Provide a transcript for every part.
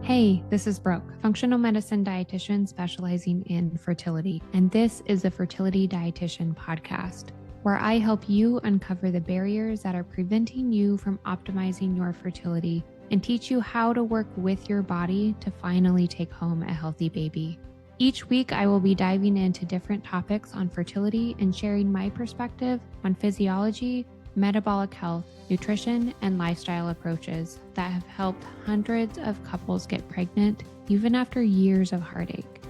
Hey, this is Brooke, functional medicine dietitian specializing in fertility, and this is the Fertility Dietitian podcast, where I help you uncover the barriers that are preventing you from optimizing your fertility and teach you how to work with your body to finally take home a healthy baby. Each week, I will be diving into different topics on fertility and sharing my perspective on physiology, metabolic health, nutrition, and lifestyle approaches that have helped hundreds of couples get pregnant even after years of heartache.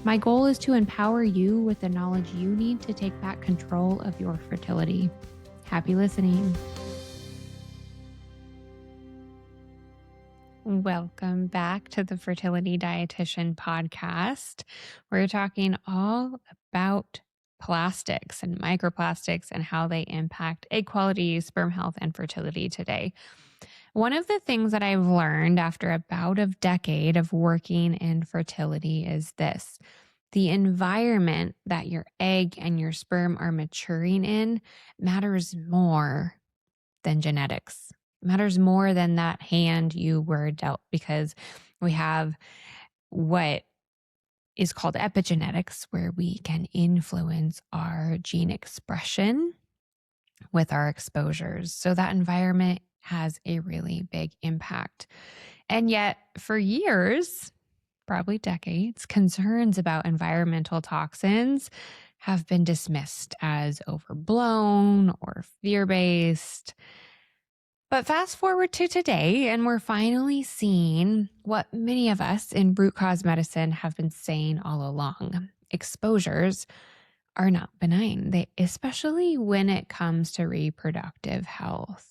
My goal is to empower you with the knowledge you need to take back control of your fertility. Happy listening. Welcome back to the Fertility Dietitian podcast. We're talking all about plastics and microplastics and how they impact egg quality, sperm health, and fertility today. One of the things that I've learned after about a decade of working in fertility is this: the environment that your egg and your sperm are maturing in matters more than genetics. It matters more than that hand you were dealt, because we have what is called epigenetics, where we can influence our gene expression with our exposures. So that environment has a really big impact. And yet, for years, probably decades, concerns about environmental toxins have been dismissed as overblown or fear-based. But fast forward to today, and we're finally seeing what many of us in root cause medicine have been saying all along. Exposures are not benign, especially when it comes to reproductive health.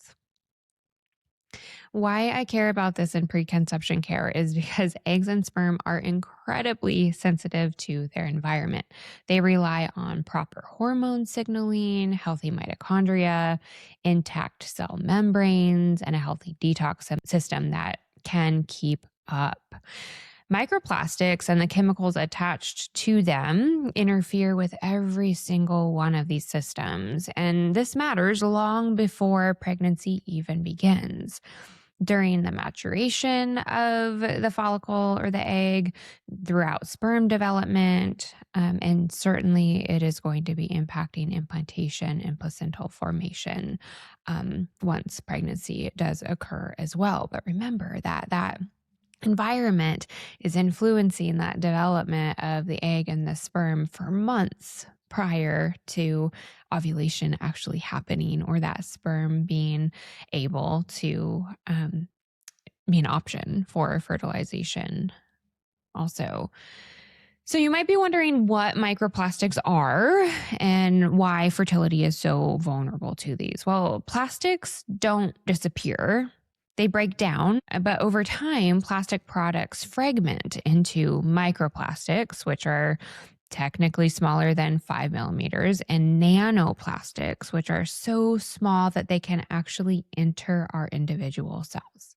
Why I care about this in preconception care is because eggs and sperm are incredibly sensitive to their environment. They rely on proper hormone signaling, healthy mitochondria, intact cell membranes, and a healthy detox system that can keep up. Microplastics and the chemicals attached to them interfere with every single one of these systems, and this matters long before pregnancy even begins. During the maturation of the follicle or the egg, throughout sperm development, and certainly it is going to be impacting implantation and placental formation once pregnancy does occur as well. But remember that environment is influencing that development of the egg and the sperm for months prior to ovulation actually happening, or that sperm being able to be an option for fertilization also. So you might be wondering what microplastics are and why fertility is so vulnerable to these. Well, plastics don't disappear. They break down, but over time, plastic products fragment into microplastics, which are technically smaller than 5 millimeters, and nanoplastics, which are so small that they can actually enter our individual cells.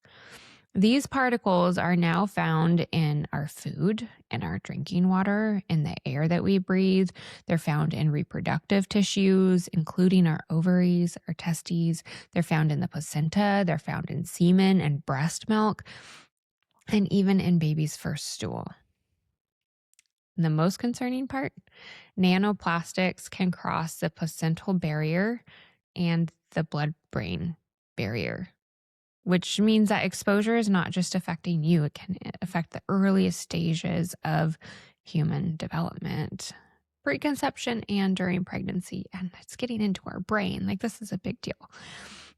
These particles are now found in our food, in our drinking water, in the air that we breathe. They're found in reproductive tissues, including our ovaries, our testes. They're found in the placenta. They're found in semen and breast milk, and even in baby's first stool. And the most concerning part, nanoplastics can cross the placental barrier and the blood-brain barrier, which means that exposure is not just affecting you, it can affect the earliest stages of human development, preconception and during pregnancy, and it's getting into our brain. Like, this is a big deal.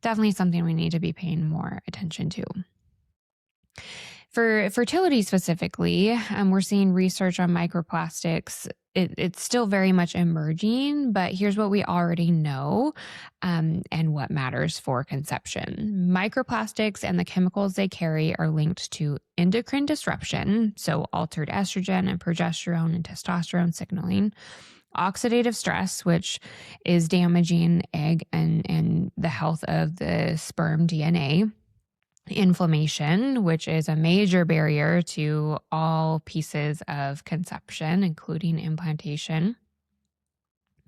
Definitely something we need to be paying more attention to. For fertility specifically, we're seeing research on microplastics. It's still very much emerging, but here's what we already know and what matters for conception. Microplastics and the chemicals they carry are linked to endocrine disruption, so altered estrogen and progesterone and testosterone signaling, oxidative stress, which is damaging egg and the health of the sperm DNA, inflammation, which is a major barrier to all pieces of conception, including implantation,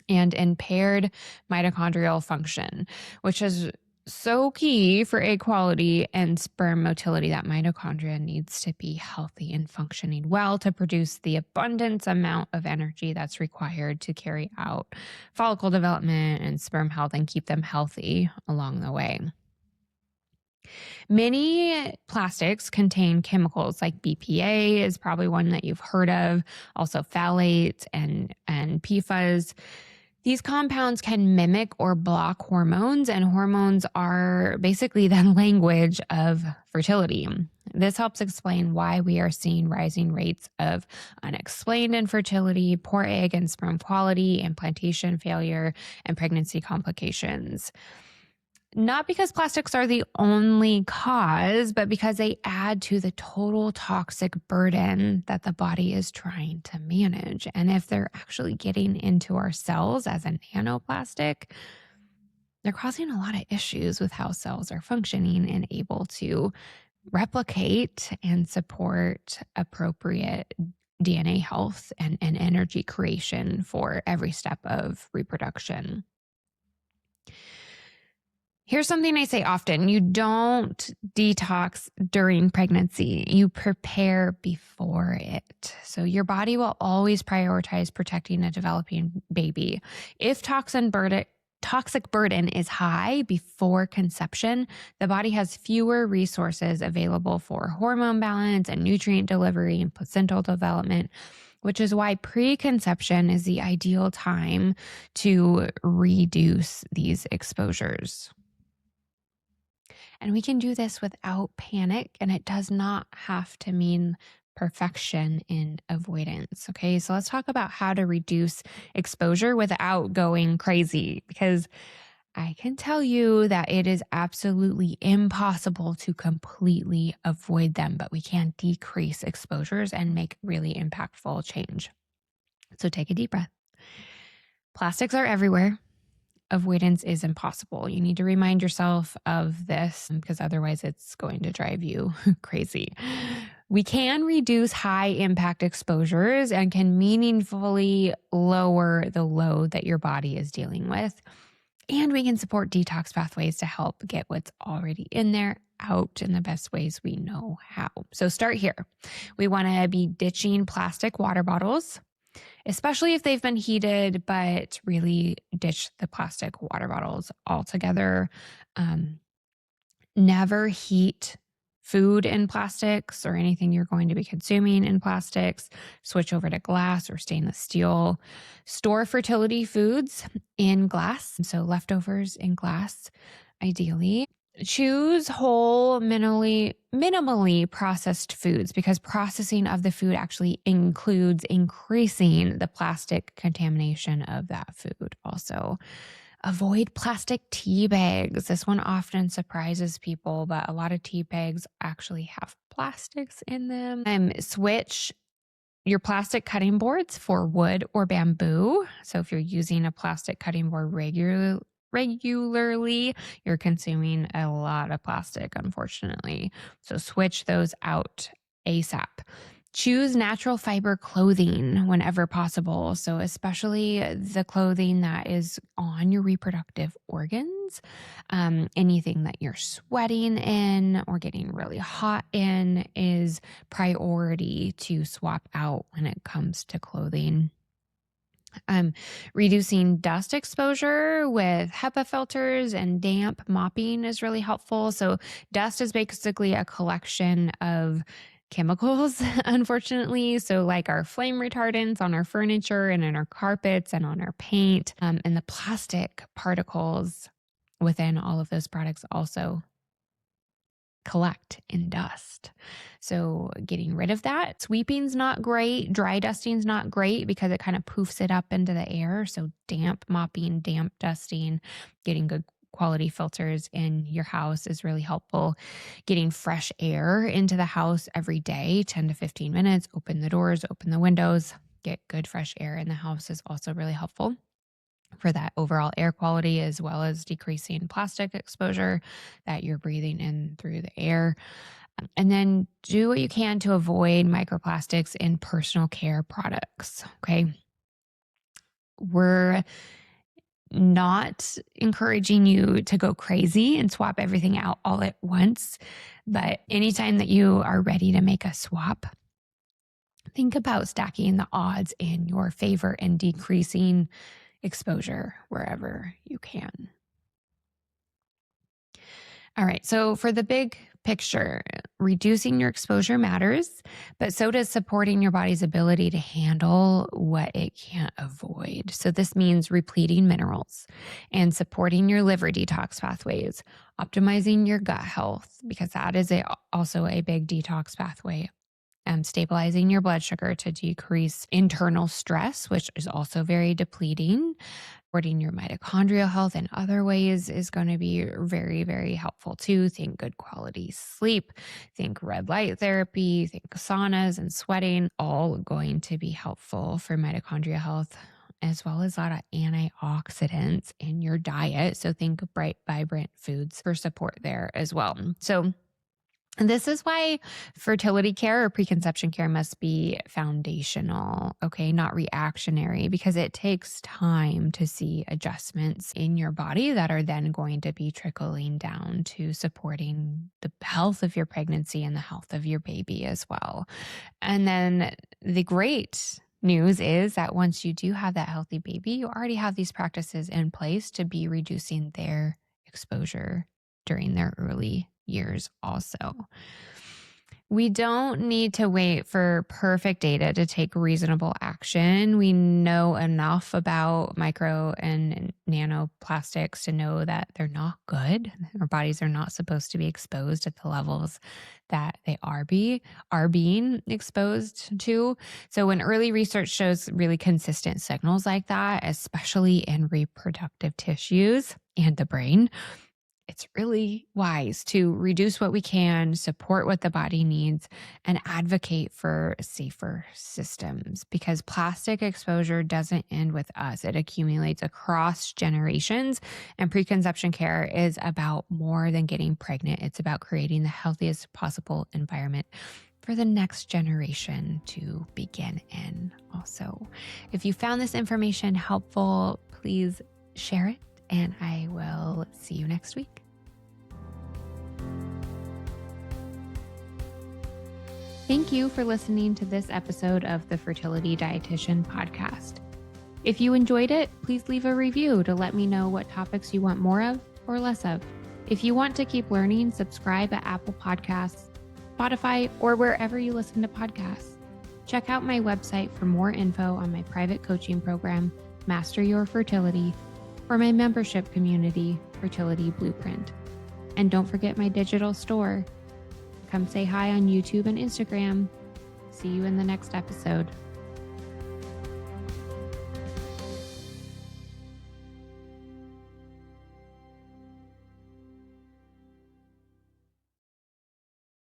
and impaired mitochondrial function, which is So key for egg quality and sperm motility, that mitochondria needs to be healthy and functioning well to produce the abundance amount of energy that's required to carry out follicle development and sperm health and keep them healthy along the way. Many plastics contain chemicals like BPA is probably one that you've heard of, also phthalates and PFAS. These compounds can mimic or block hormones, and hormones are basically the language of fertility. This helps explain why we are seeing rising rates of unexplained infertility, poor egg and sperm quality, implantation failure, and pregnancy complications. Not because plastics are the only cause, but because they add to the total toxic burden that the body is trying to manage. And if they're actually getting into our cells as a nanoplastic, they're causing a lot of issues with how cells are functioning and able to replicate and support appropriate DNA health and energy creation for every step of reproduction. Here's something I say often. You don't detox during pregnancy. You prepare before it. So your body will always prioritize protecting a developing baby. If toxic burden is high before conception, the body has fewer resources available for hormone balance and nutrient delivery and placental development, which is why preconception is the ideal time to reduce these exposures. And we can do this without panic, and it does not have to mean perfection in avoidance. Okay, so let's talk about how to reduce exposure without going crazy, because I can tell you that it is absolutely impossible to completely avoid them, but we can decrease exposures and make really impactful change. So take a deep breath. Plastics are everywhere. Avoidance is impossible. You need to remind yourself of this because otherwise it's going to drive you crazy. We can reduce high impact exposures and can meaningfully lower the load that your body is dealing with. And we can support detox pathways to help get what's already in there out in the best ways we know how. So start here. We want to be ditching plastic water bottles, especially if they've been heated, but really ditch the plastic water bottles altogether. Never heat food in plastics or anything you're going to be consuming in plastics. Switch over to glass or stainless steel. Store fertility foods in glass, so leftovers in glass, ideally. Choose whole, minimally processed foods because processing of the food actually includes increasing the plastic contamination of that food. Also, avoid plastic tea bags. This one often surprises people, but a lot of tea bags actually have plastics in them. Switch your plastic cutting boards for wood or bamboo. So if you're using a plastic cutting board regularly, you're consuming a lot of plastic, unfortunately. So switch those out ASAP. Choose natural fiber clothing whenever possible. So especially the clothing that is on your reproductive organs. Anything that you're sweating in or getting really hot in is priority to swap out when it comes to clothing. Reducing dust exposure with HEPA filters and damp mopping is really helpful. So dust is basically a collection of chemicals, unfortunately. So like our flame retardants on our furniture and in our carpets and on our paint, and the plastic particles within all of those products also collect in dust. So getting rid of that. Sweeping's not great. Dry dusting's not great because it kind of poofs it up into the air. So damp mopping, damp dusting, getting good quality filters in your house is really helpful. Getting fresh air into the house every day, 10 to 15 minutes, open the doors, open the windows, get good fresh air in the house is also really helpful for that overall air quality, as well as decreasing plastic exposure that you're breathing in through the air. And then do what you can to avoid microplastics in personal care products. Okay. not encouraging you to go crazy and swap everything out all at once. But anytime that you are ready to make a swap, think about stacking the odds in your favor and decreasing exposure wherever you can. All right. So for the big picture, reducing your exposure matters, but so does supporting your body's ability to handle what it can't avoid. So this means repleting minerals and supporting your liver detox pathways, optimizing your gut health, because that is also a big detox pathway. Stabilizing your blood sugar to decrease internal stress, which is also very depleting. Supporting your mitochondrial health in other ways is going to be very, very helpful too. Think good quality sleep, think red light therapy, think saunas and sweating, all going to be helpful for mitochondrial health, as well as a lot of antioxidants in your diet. So think bright, vibrant foods for support there as well. So this is why fertility care or preconception care must be foundational, okay, not reactionary, because it takes time to see adjustments in your body that are then going to be trickling down to supporting the health of your pregnancy and the health of your baby as well. And then the great news is that once you do have that healthy baby, you already have these practices in place to be reducing their exposure during their early years also. We don't need to wait for perfect data to take reasonable action. We know enough about micro and nanoplastics to know that they're not good. Our bodies are not supposed to be exposed at the levels that they are being exposed to. So when early research shows really consistent signals like that, especially in reproductive tissues and the brain, it's really wise to reduce what we can, support what the body needs, and advocate for safer systems, because plastic exposure doesn't end with us. It accumulates across generations, and preconception care is about more than getting pregnant. It's about creating the healthiest possible environment for the next generation to begin in also. If you found this information helpful, please share it, and I will see you next week. Thank you for listening to this episode of the Fertility Dietitian podcast. If you enjoyed it, please leave a review to let me know what topics you want more of or less of. If you want to keep learning, subscribe at Apple Podcasts, Spotify, or wherever you listen to podcasts. Check out my website for more info on my private coaching program, Master Your Fertility, or my membership community, Fertility Blueprint. And don't forget my digital store. Come say hi on YouTube and Instagram. See you in the next episode.